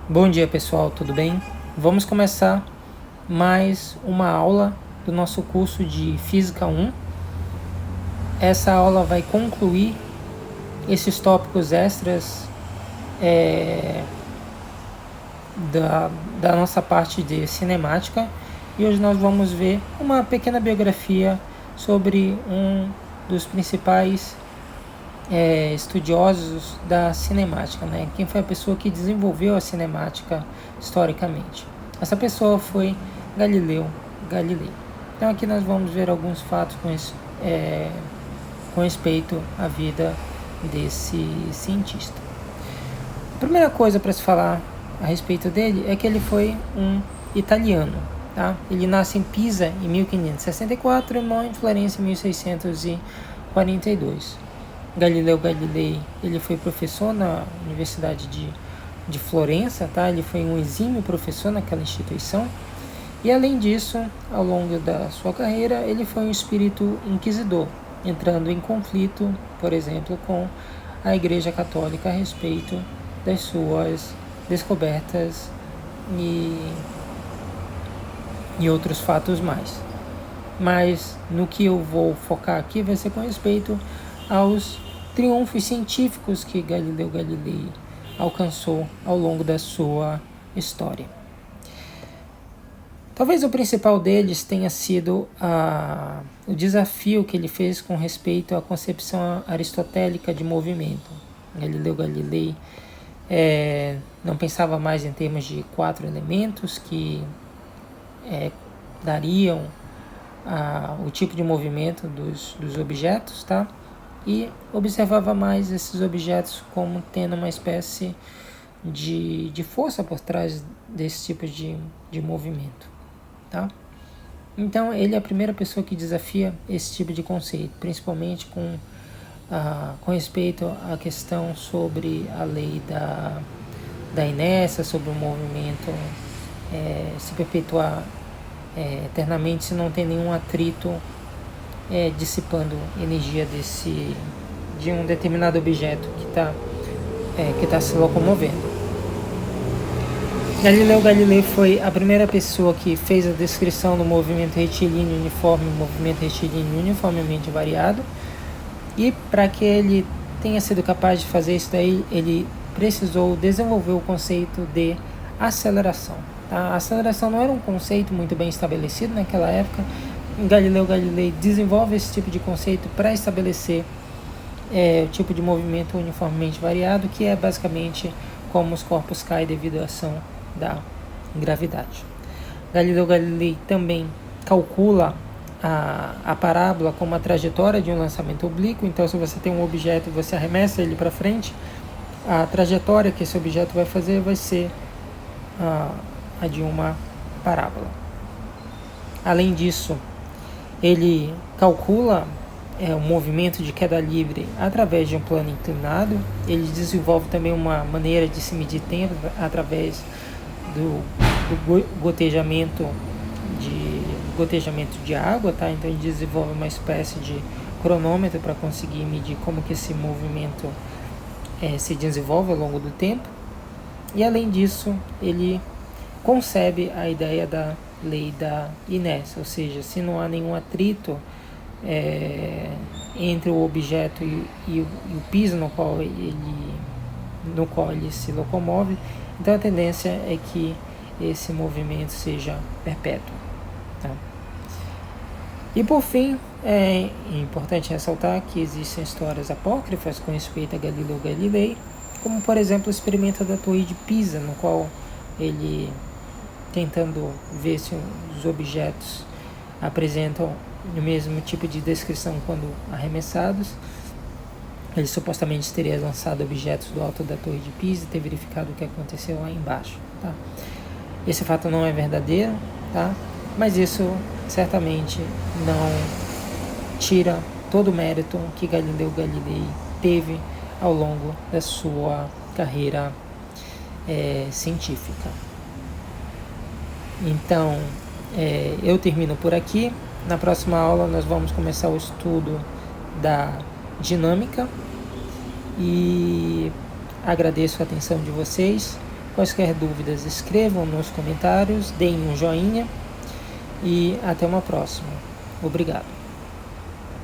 Bom dia pessoal, tudo bem? Vamos começar mais uma aula do nosso curso de Física 1. Essa aula vai concluir esses tópicos extras da nossa parte de cinemática, e hoje nós vamos ver uma pequena biografia sobre um dos principais estudiosos da cinemática, né? Quem foi a pessoa que desenvolveu a cinemática historicamente. Essa pessoa foi Galileu Galilei. Então aqui nós vamos ver alguns fatos com respeito à vida desse cientista. A primeira coisa para se falar a respeito dele é que ele foi um italiano. Tá? Ele nasce em Pisa em 1564 e morre em Florença em 1642. Galileu Galilei, ele foi professor na Universidade de Florença, tá? Ele foi um exímio professor naquela instituição. E além disso, ao longo da sua carreira, ele foi um espírito inquisidor, entrando em conflito, por exemplo, com a Igreja Católica a respeito das suas descobertas e outros fatos mais. Mas no que eu vou focar aqui vai ser com respeito aos triunfos científicos que Galileu Galilei alcançou ao longo da sua história. Talvez o principal deles tenha sido o desafio que ele fez com respeito à concepção aristotélica de movimento. Galileu Galilei não pensava mais em termos de 4 elementos que dariam o tipo de movimento dos objetos, tá? E observava mais esses objetos como tendo uma espécie de força por trás desse tipo de movimento, tá? Então ele é a primeira pessoa que desafia esse tipo de conceito, principalmente com respeito à questão sobre a lei da inércia, sobre o movimento se perpetuar eternamente se não tem nenhum atrito dissipando energia de um determinado objeto que está se locomovendo. Galileu Galilei foi a primeira pessoa que fez a descrição do movimento retilíneo uniforme, movimento retilíneo uniformemente variado, e para que ele tenha sido capaz de fazer isso daí, ele precisou desenvolver o conceito de aceleração. A aceleração não era um conceito muito bem estabelecido naquela época. Galileu Galilei desenvolve esse tipo de conceito para estabelecer o tipo de movimento uniformemente variado, que é basicamente como os corpos caem devido à ação da gravidade. Galileu Galilei também calcula a parábola como a trajetória de um lançamento oblíquo. Então, se você tem um objeto e você arremessa ele para frente, a trajetória que esse objeto vai fazer vai ser a de uma parábola. Além disso, ele calcula o movimento de queda livre através de um plano inclinado. Ele desenvolve também uma maneira de se medir tempo através do gotejamento de água, tá? Então ele desenvolve uma espécie de cronômetro para conseguir medir como que esse movimento se desenvolve ao longo do tempo. E além disso, ele concebe a ideia da lei da inércia, ou seja, se não há nenhum atrito entre o objeto e o piso no qual ele se locomove, então a tendência é que esse movimento seja perpétuo. Tá? E por fim, é importante ressaltar que existem histórias apócrifas com respeito a Galileu Galilei, como por exemplo o experimento da Torre de Pisa, no qual ele, tentando ver se os objetos apresentam o mesmo tipo de descrição quando arremessados, ele supostamente teria lançado objetos do alto da Torre de Pisa e ter verificado o que aconteceu lá embaixo. Tá? Esse fato não é verdadeiro, tá? Mas isso certamente não tira todo o mérito que Galileu Galilei teve ao longo da sua carreira científica. Então, eu termino por aqui. Na próxima aula nós vamos começar o estudo da dinâmica e agradeço a atenção de vocês. Quaisquer dúvidas, escrevam nos comentários, deem um joinha e até uma próxima. Obrigado.